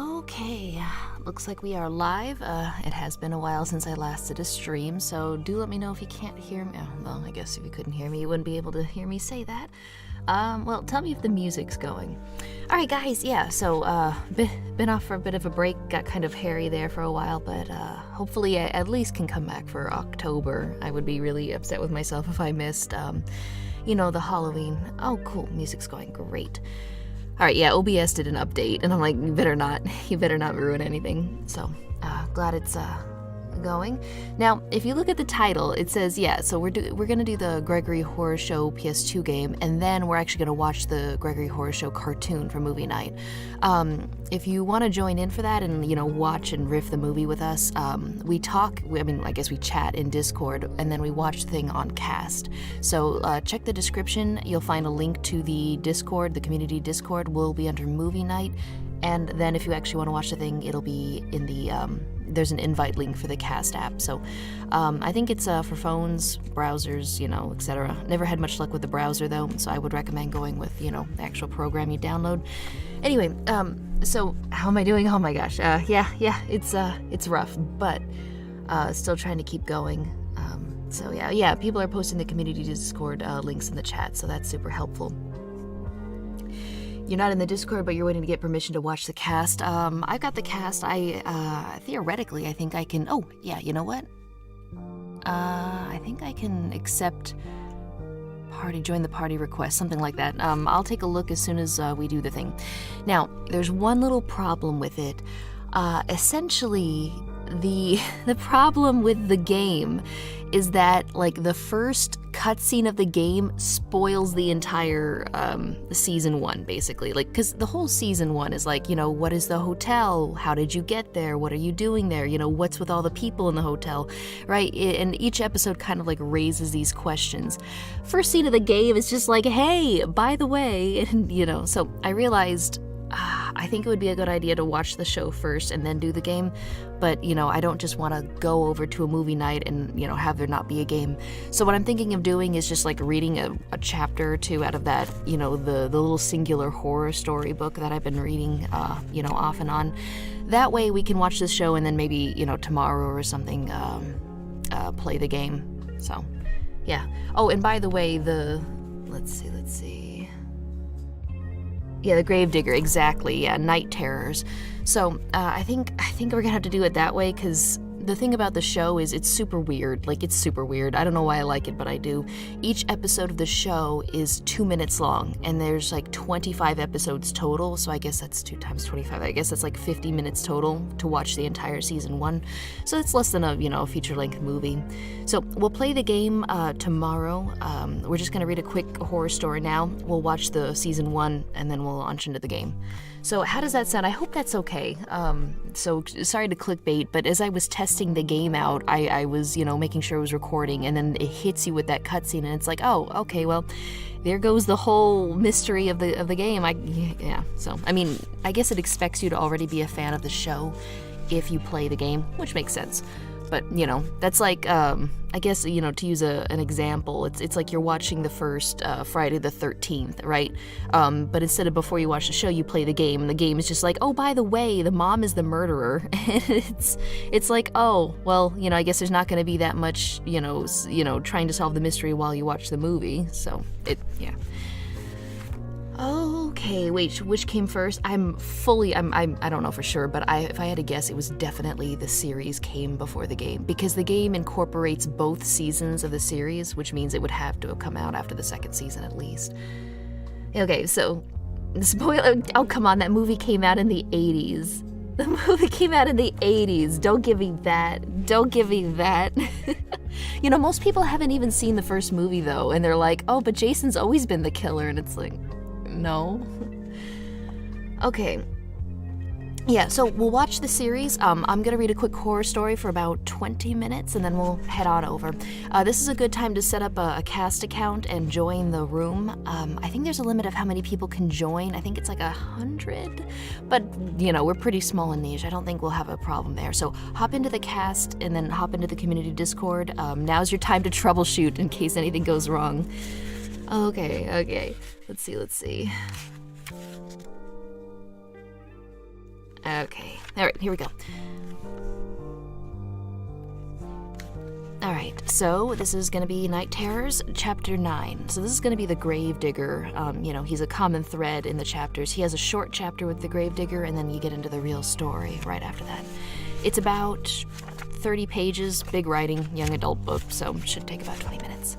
Okay, looks like we are live. It has been a while since I last did a stream, so do let me know if you can't hear me. Oh, well, I guess if you couldn't hear me, you wouldn't be able to hear me say that. Well, tell me if the music's going. Alright guys, yeah, so, been off for a bit of a break, got kind of hairy there for a while, but, hopefully I at least can come back for October. I would be really upset with myself if I missed, the Halloween. Oh, cool, music's going great. Alright, yeah, OBS did an update, and I'm like, you better not ruin anything. So, glad it's, going. Now, if you look at the title, it says, yeah, so we're gonna do the Gregory Horror Show PS2 game, and then we're actually gonna watch the Gregory Horror Show cartoon for movie night. If you want to join in for that and, watch and riff the movie with us, we chat in Discord, and then we watch the thing on Kast. So, check the description, you'll find a link to the Discord, the community Discord will be under movie night, and then if you actually want to watch the thing, it'll be in the, there's an invite link for the Kast app. So I think it's for phones, browsers, etc. Never had much luck with the browser though, so I would recommend going with, the actual program you download. Anyway, so how am I doing? Oh my gosh. It's rough, but still trying to keep going. So yeah, people are posting the community Discord links in the chat, so that's super helpful. You're not in the Discord, but you're waiting to get permission to watch the Kast. I've got the Kast. Theoretically, I think I can... Oh, yeah, you know what? I think I can accept join the party request, something like that. I'll take a look as soon as we do the thing. Now, there's one little problem with it. Essentially, the problem with the game is that, like, the first cutscene of the game spoils the entire season 1, basically. Like, because the whole season 1 is like, what is the hotel? How did you get there? What are you doing there? What's with all the people in the hotel, right? And each episode kind of like raises these questions. First scene of the game is just like, hey, by the way, and so I realized I think it would be a good idea to watch the show first and then do the game, but I don't just want to go over to a movie night and have there not be a game. So what I'm thinking of doing is just like reading a chapter or two out of that, the little singular horror story book that I've been reading off and on. That way we can watch this show and then maybe tomorrow or something play the game. So yeah. Oh, and by the way, let's see. Yeah, the Gravedigger, exactly. Yeah, Night Terrors. So I think we're gonna have to do it that way, because the thing about the show is it's super weird. Like, it's super weird. I don't know why I like it, but I do. Each episode of the show is 2 minutes long, and there's like 25 episodes total, so I guess that's 2 times 25. I guess that's like 50 minutes total to watch the entire season 1. So it's less than a feature-length movie. So we'll play the game tomorrow. We're just gonna read a quick horror story now. We'll watch the season 1, and then we'll launch into the game. So how does that sound? I hope that's okay. So sorry to clickbait, but as I was testing the game out, I was, making sure it was recording, and then it hits you with that cutscene, and it's like, oh, okay, well, there goes the whole mystery of the game. So, I mean, I guess it expects you to already be a fan of the show if you play the game, which makes sense. But, that's like, I guess, to use an example, it's like you're watching the first Friday the 13th, right? But instead of before you watch the show, you play the game, and the game is just like, oh, by the way, the mom is the murderer. And it's like, oh, well, I guess there's not going to be that much, trying to solve the mystery while you watch the movie. So, yeah. Okay, wait, which came first? I don't know for sure, but if I had to guess, it was definitely the series came before the game, because the game incorporates both seasons of the series, which means it would have to have come out after the second season at least. Okay, so, spoiler, oh come on, that movie came out in the 80s. The movie came out in the 80s, don't give me that. Most people haven't even seen the first movie though, and they're like, oh, but Jason's always been the killer, and it's like, no. Okay. Yeah, so we'll watch the series. I'm gonna read a quick horror story for about 20 minutes, and then we'll head on over. This is a good time to set up a Kast account and join the room. I think there's a limit of how many people can join. I think it's like 100, but we're pretty small and niche. I don't think we'll have a problem there. So hop into the Kast and then hop into the community Discord. Now's your time to troubleshoot in case anything goes wrong. Okay. Let's see. Okay. Alright, here we go. Alright, so this is going to be Night Terrors, Chapter 9. So this is going to be the Gravedigger. He's a common thread in the chapters. He has a short chapter with the Gravedigger, and then you get into the real story right after that. It's about 30 pages, big writing, young adult book, so it should take about 20 minutes.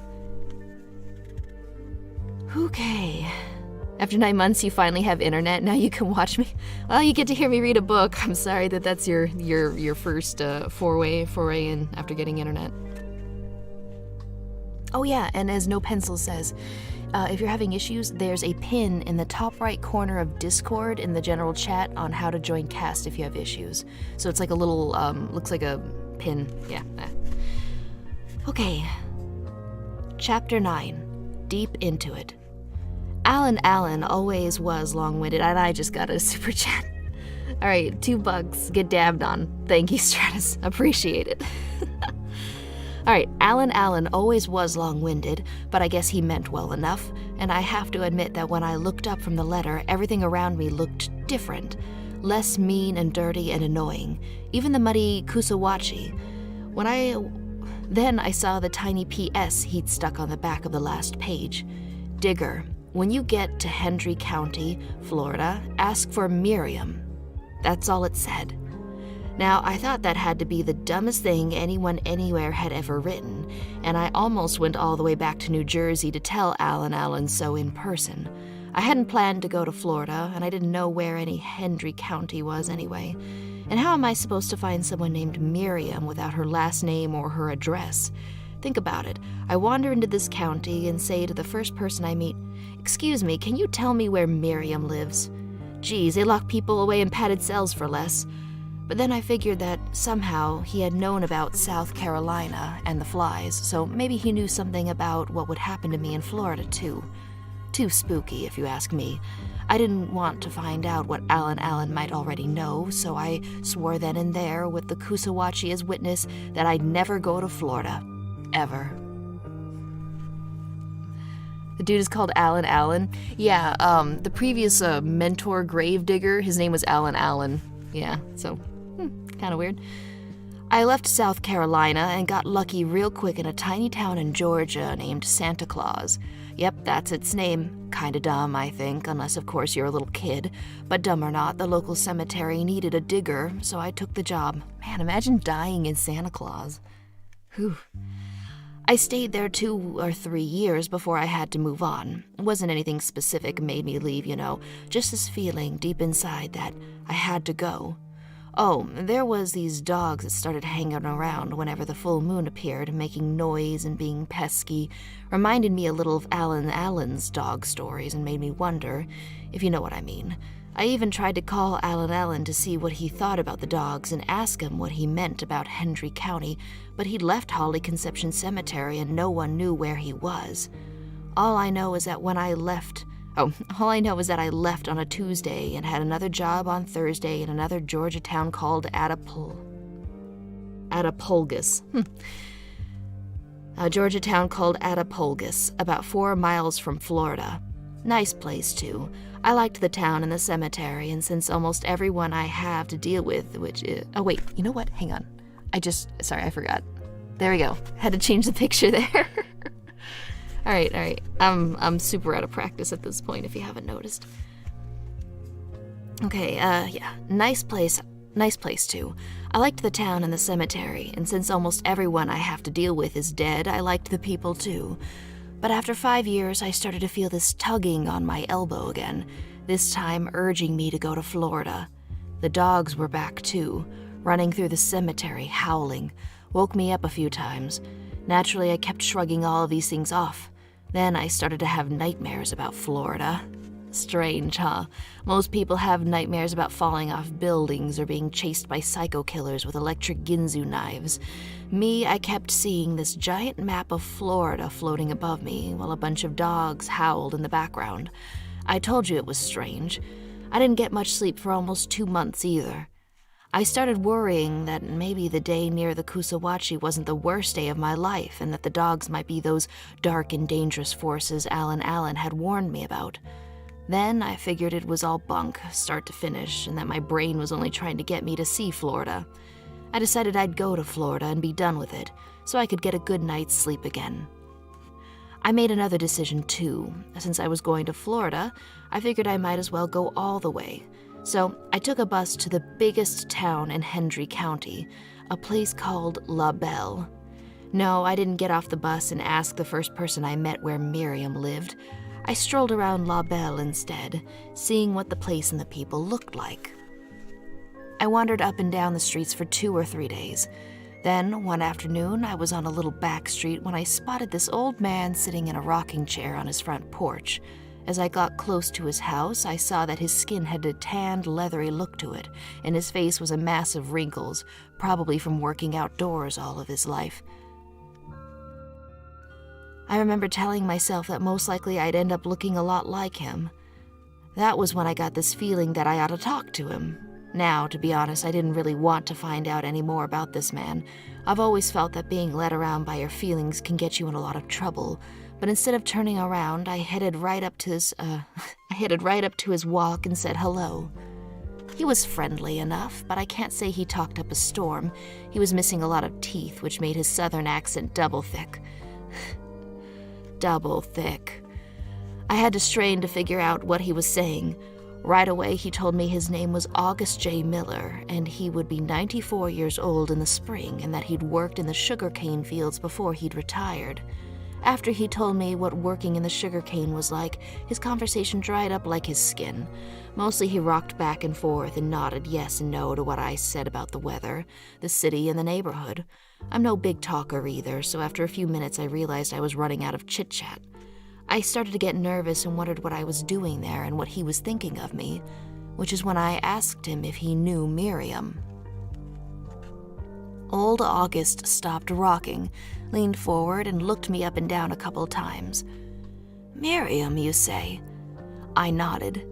Okay. After 9 months, you finally have internet. Now you can watch me. Well, you get to hear me read a book. I'm sorry that's your first foray in after getting internet. Oh yeah, and as No Pencil says, if you're having issues, there's a pin in the top right corner of Discord in the general chat on how to join Kast if you have issues. So it's like a little, looks like a pin. Yeah. Okay. Chapter 9. Deep into it. Alan always was long-winded, and I just got a super chat. Alright, $2. Get dabbed on. Thank you, Stratus. Appreciate it. Alright, Alan always was long-winded, but I guess he meant well enough, and I have to admit that when I looked up from the letter, everything around me looked different. Less mean and dirty and annoying. Even the muddy Kusawachi. Then I saw the tiny PS he'd stuck on the back of the last page. Digger, when you get to Hendry County, Florida, ask for Miriam. That's all it said. Now, I thought that had to be the dumbest thing anyone anywhere had ever written, and I almost went all the way back to New Jersey to tell Alan so in person. I hadn't planned to go to Florida, and I didn't know where any Hendry County was anyway. And how am I supposed to find someone named Miriam without her last name or her address? Think about it. I wander into this county and say to the first person I meet, "Excuse me, can you tell me where Miriam lives?" Geez, they lock people away in padded cells for less. But then I figured that somehow he had known about South Carolina and the flies, so maybe he knew something about what would happen to me in Florida too. Too spooky, if you ask me. I didn't want to find out what Alan might already know, so I swore then and there, with the Kusawachi as witness, that I'd never go to Florida. Ever. The dude is called Alan. Yeah, the previous mentor Gravedigger, his name was Alan. Yeah, so, kind of weird. I left South Carolina and got lucky real quick in a tiny town in Georgia named Santa Claus. Yep, that's its name. Kinda dumb, I think, unless of course you're a little kid. But dumb or not, the local cemetery needed a digger, so I took the job. Man, imagine dying in Santa Claus. Whew. I stayed there 2 or 3 years before I had to move on. It wasn't anything specific made me leave, just this feeling deep inside that I had to go. Oh, there was these dogs that started hanging around whenever the full moon appeared, making noise and being pesky. Reminded me a little of Alan's dog stories and made me wonder, if you know what I mean. I even tried to call Alan to see what he thought about the dogs and ask him what he meant about Hendry County, but he'd left Holly Conception Cemetery and no one knew where he was. All I know is that I left on a Tuesday and had another job on Thursday in another Georgia town called Attapulgis. A Georgia town called Attapulgis, about 4 miles from Florida. Nice place, too. I liked the town and the cemetery, and since almost everyone I have to deal with, which is... Oh, wait, you know what? Hang on. Sorry, I forgot. There we go. Had to change the picture there. All right. I'm super out of practice at this point, if you haven't noticed. Okay, yeah. Nice place too. I liked the town and the cemetery, and since almost everyone I have to deal with is dead, I liked the people too. But after 5 years, I started to feel this tugging on my elbow again, this time urging me to go to Florida. The dogs were back too, running through the cemetery, howling. Woke me up a few times. Naturally, I kept shrugging all of these things off. Then I started to have nightmares about Florida. Strange, huh? Most people have nightmares about falling off buildings or being chased by psycho killers with electric Ginzu knives. Me, I kept seeing this giant map of Florida floating above me while a bunch of dogs howled in the background. I told you it was strange. I didn't get much sleep for almost 2 months either. I started worrying that maybe the day near the Kusawachi wasn't the worst day of my life and that the dogs might be those dark and dangerous forces Alan had warned me about. Then I figured it was all bunk, start to finish, and that my brain was only trying to get me to see Florida. I decided I'd go to Florida and be done with it, so I could get a good night's sleep again. I made another decision too. Since I was going to Florida, I figured I might as well go all the way. So I took a bus to the biggest town in Hendry County, a place called La Belle. No, I didn't get off the bus and ask the first person I met where Miriam lived. I strolled around La Belle instead, seeing what the place and the people looked like. I wandered up and down the streets for 2 or 3 days. Then, one afternoon, I was on a little back street when I spotted this old man sitting in a rocking chair on his front porch. As I got close to his house, I saw that his skin had a tanned, leathery look to it, and his face was a mass of wrinkles, probably from working outdoors all of his life. I remember telling myself that most likely I'd end up looking a lot like him. That was when I got this feeling that I ought to talk to him. Now, to be honest, I didn't really want to find out any more about this man. I've always felt that being led around by your feelings can get you in a lot of trouble. But instead of turning around, I headed right up to his walk and said hello. He was friendly enough, but I can't say he talked up a storm. He was missing a lot of teeth, which made his southern accent double thick. Double thick. I had to strain to figure out what he was saying. Right away, he told me his name was August J. Miller, and he would be 94 years old in the spring, and that he'd worked in the sugarcane fields before he'd retired. After he told me what working in the sugarcane was like, his conversation dried up like his skin. Mostly he rocked back and forth and nodded yes and no to what I said about the weather, the city, and the neighborhood. I'm no big talker either, so after a few minutes I realized I was running out of chit-chat. I started to get nervous and wondered what I was doing there and what he was thinking of me, which is when I asked him if he knew Miriam. Old August stopped rocking, leaned forward, and looked me up and down a couple times. "Miriam, you say?" I nodded.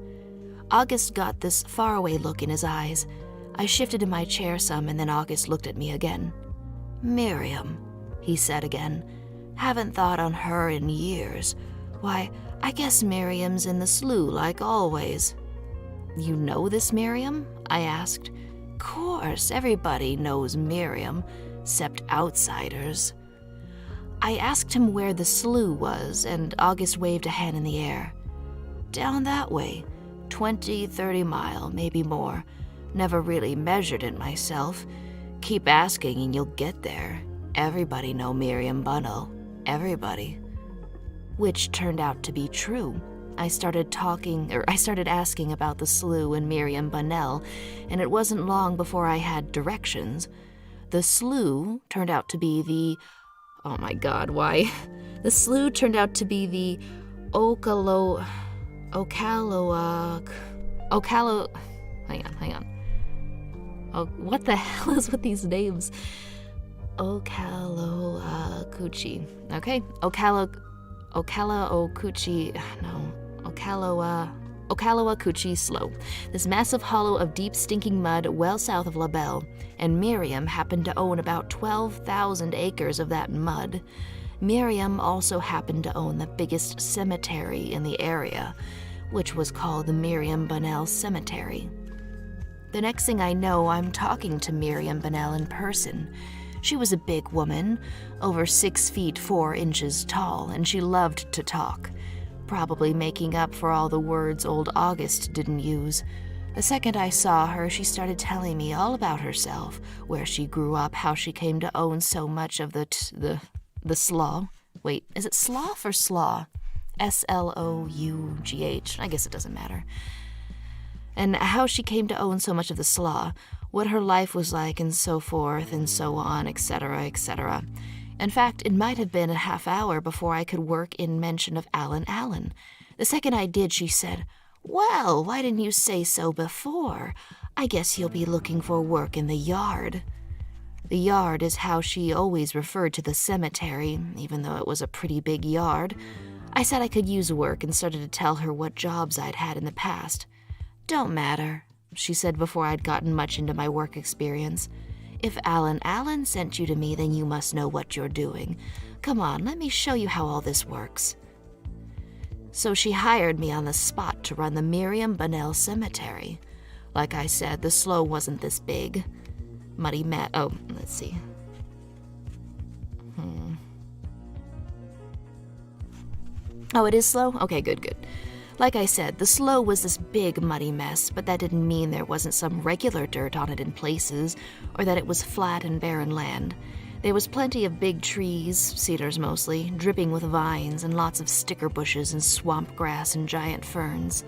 August got this faraway look in his eyes. I shifted in my chair some, and then August looked at me again. "Miriam," he said again. "Haven't thought on her in years. Why, I guess Miriam's in the slough like always." "You know this Miriam?" I asked. "Course, everybody knows Miriam, 'cept outsiders." I asked him where the slough was, and August waved a hand in the air. "Down that way, 20, 30 mile, maybe more. Never really measured it myself. Keep asking and you'll get there. Everybody know Miriam Bunnell. Everybody." Which turned out to be true. I started asking about the slough and Miriam Bunnell, and it wasn't long before I had directions. The slough turned out to be the... Oh my god, why? The slough turned out to be the hang on. Oh, what the hell is with these names? Ocalawakuchi. Okay, Ocalawakuchi Slough, this massive hollow of deep stinking mud well south of La Belle, and Miriam happened to own about 12,000 acres of that mud. Miriam also happened to own the biggest cemetery in the area, which was called the Miriam Bunnell Cemetery. The next thing I know, I'm talking to Miriam Bunnell in person. She was a big woman, over 6 feet 4 inches tall, and she loved to talk, probably making up for all the words old August didn't use. The second I saw her, she started telling me all about herself, where she grew up, how she came to own so much of the slough. Wait, is it slough or slaw? S-L-O-U-G-H. I guess it doesn't matter. And how she came to own so much of the slough, what her life was like, and so forth, and so on, etc., etc. In fact, it might have been a half hour before I could work in mention of Alan Allen. The second I did, she said, "Well, why didn't you say so before? I guess you'll be looking for work in the yard." The yard is how she always referred to the cemetery, even though it was a pretty big yard. I said I could use work and started to tell her what jobs I'd had in the past. "Don't matter," she said before I'd gotten much into my work experience. "If Alan Allen sent you to me, then you must know what you're doing. Come on, let me show you how all this works." So she hired me on the spot to run the Miriam Bunnell Cemetery. Like I said, the slough wasn't this big. Oh, let's see. Oh, it is slow? Okay, good. Like I said, the slough was this big muddy mess, but that didn't mean there wasn't some regular dirt on it in places, or that it was flat and barren land. There was plenty of big trees, cedars mostly, dripping with vines, and lots of sticker bushes and swamp grass and giant ferns.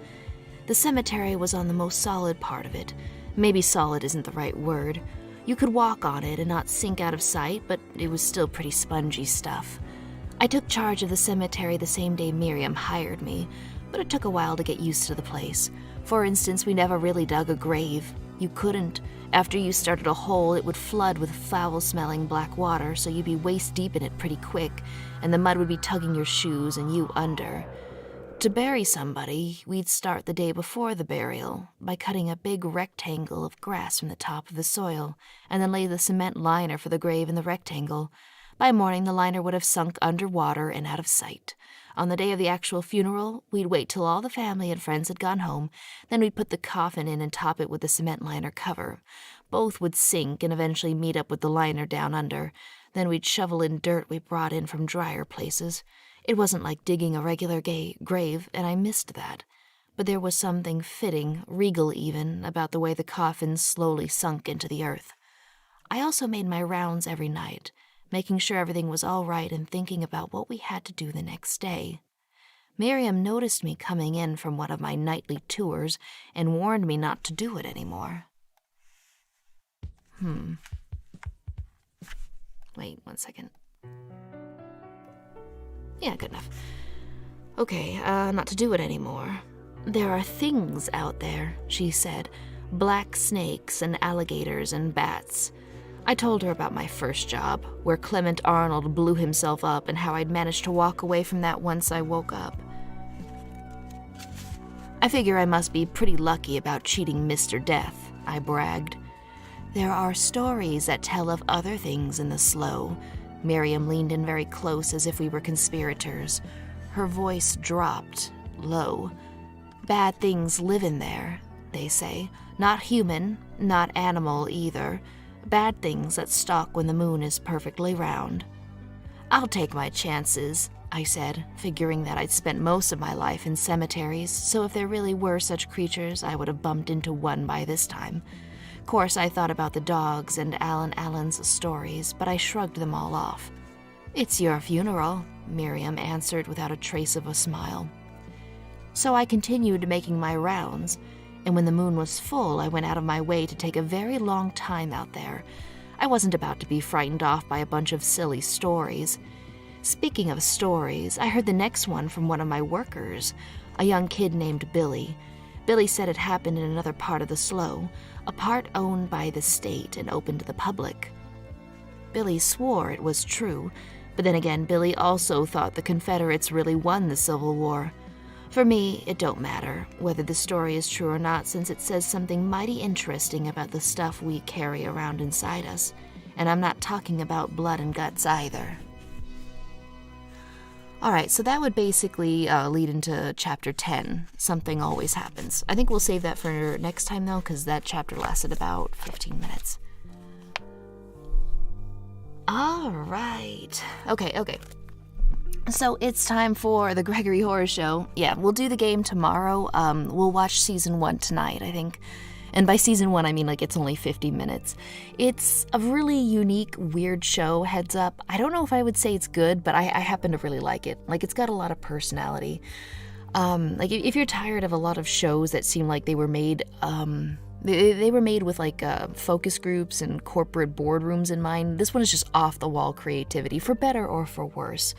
The cemetery was on the most solid part of it. Maybe solid isn't the right word. You could walk on it and not sink out of sight, but it was still pretty spongy stuff. I took charge of the cemetery the same day Miriam hired me, but it took a while to get used to the place. For instance, we never really dug a grave. You couldn't. After you started a hole, it would flood with foul-smelling black water, so you'd be waist-deep in it pretty quick, and the mud would be tugging your shoes and you under. To bury somebody, we'd start the day before the burial by cutting a big rectangle of grass from the top of the soil, and then lay the cement liner for the grave in the rectangle. By morning, the liner would have sunk underwater and out of sight. On the day of the actual funeral, we'd wait till all the family and friends had gone home, then we'd put the coffin in and top it with the cement liner cover. Both would sink and eventually meet up with the liner down under. Then we'd shovel in dirt we brought in from drier places. It wasn't like digging a regular grave, and I missed that. But there was something fitting, regal even, about the way the coffin slowly sunk into the earth. I also made my rounds every night, making sure everything was all right and thinking about what we had to do the next day. Miriam noticed me coming in from one of my nightly tours and warned me not to do it anymore. Wait 1 second. Yeah, good enough. Okay, not to do it anymore. There are things out there, she said. Black snakes and alligators and bats. I told her about my first job, where Clement Arnold blew himself up and how I'd managed to walk away from that once I woke up. I figure I must be pretty lucky about cheating Mr. Death, I bragged. There are stories that tell of other things in the slough. Miriam leaned in very close as if we were conspirators. Her voice dropped, low. Bad things live in there, they say. Not human, not animal either. Bad things that stalk when the moon is perfectly round. I'll take my chances, I said, figuring that I'd spent most of my life in cemeteries, so if there really were such creatures, I would have bumped into one by this time. Of course, I thought about the dogs and Alan Allen's stories, but I shrugged them all off. It's your funeral, Miriam answered without a trace of a smile. So I continued making my rounds, and when the moon was full, I went out of my way to take a very long time out there. I wasn't about to be frightened off by a bunch of silly stories. Speaking of stories, I heard the next one from one of my workers, a young kid named Billy. Billy said it happened in another part of the slough, a part owned by the state and open to the public. Billy swore it was true, but then again, Billy also thought the Confederates really won the Civil War. For me, it don't matter whether the story is true or not, since it says something mighty interesting about the stuff we carry around inside us, and I'm not talking about blood and guts either. Alright, so that would basically lead into Chapter 10, Something Always Happens. I think we'll save that for next time, though, because that chapter lasted about 15 minutes. Alright. Okay. So it's time for the Gregory Horror Show. Yeah, we'll do the game tomorrow. We'll watch Season 1 tonight, I think. And by Season 1, I mean, like, it's only 50 minutes. It's a really unique, weird show, heads up. I don't know if I would say it's good, but I happen to really like it. Like, it's got a lot of personality. Like, if you're tired of a lot of shows that seem like they were made, they were made with, like, focus groups and corporate boardrooms in mind, this one is just off-the-wall creativity, for better or for worse.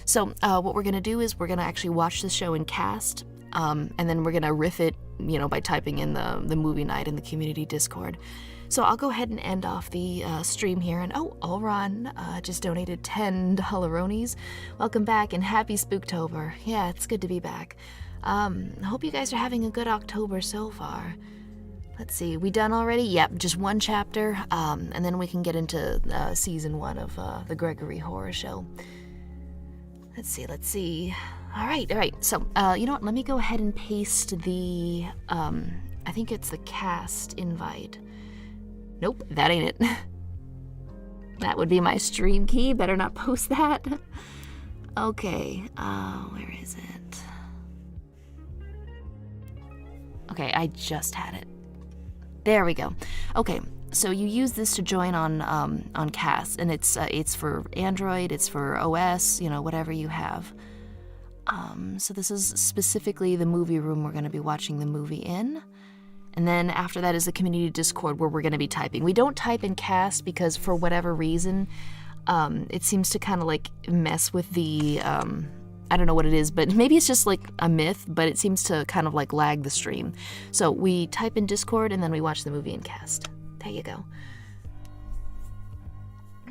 So, what we're going to do is we're going to actually watch the show in Kast, and then we're going to riff it, by typing in the movie night in the community Discord. So I'll go ahead and end off the stream here. And Olron just donated $10. Welcome back and happy Spooktober. Yeah, it's good to be back. I hope you guys are having a good October so far. Let's see, we done already? Yep, just one chapter, and then we can get into Season 1 of the Gregory Horror Show. Let's see. All right. So, you know what? Let me go ahead and paste the, I think it's the Kast invite. Nope, that ain't it. That would be my stream key. Better not post that. Okay, where is it? Okay, I just had it. There we go. Okay, so you use this to join on Kast, and it's for Android, it's for OS, you know, whatever you have. So this is specifically the movie room we're going to be watching the movie in. And then after that is the community Discord where we're going to be typing. We don't type in Kast because for whatever reason, it seems to kind of like mess with the, I don't know what it is, but maybe it's just like a myth, but it seems to kind of like lag the stream. So we type in Discord and then we watch the movie in Kast. There you go.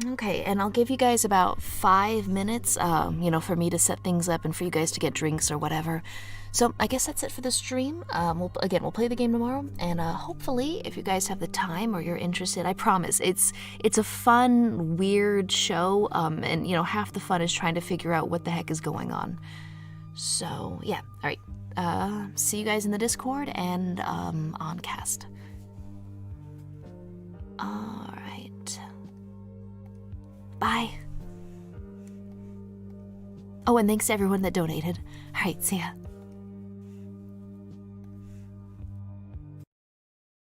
Okay, and I'll give you guys about 5 minutes, you know, for me to set things up and for you guys to get drinks or whatever. So I guess that's it for the stream. We'll play the game tomorrow, and hopefully, if you guys have the time or you're interested, I promise it's a fun, weird show, and you know, half the fun is trying to figure out what the heck is going on. So yeah, all right. See you guys in the Discord and on Kast. All right. Bye. Oh, and thanks to everyone that donated. All right, see ya.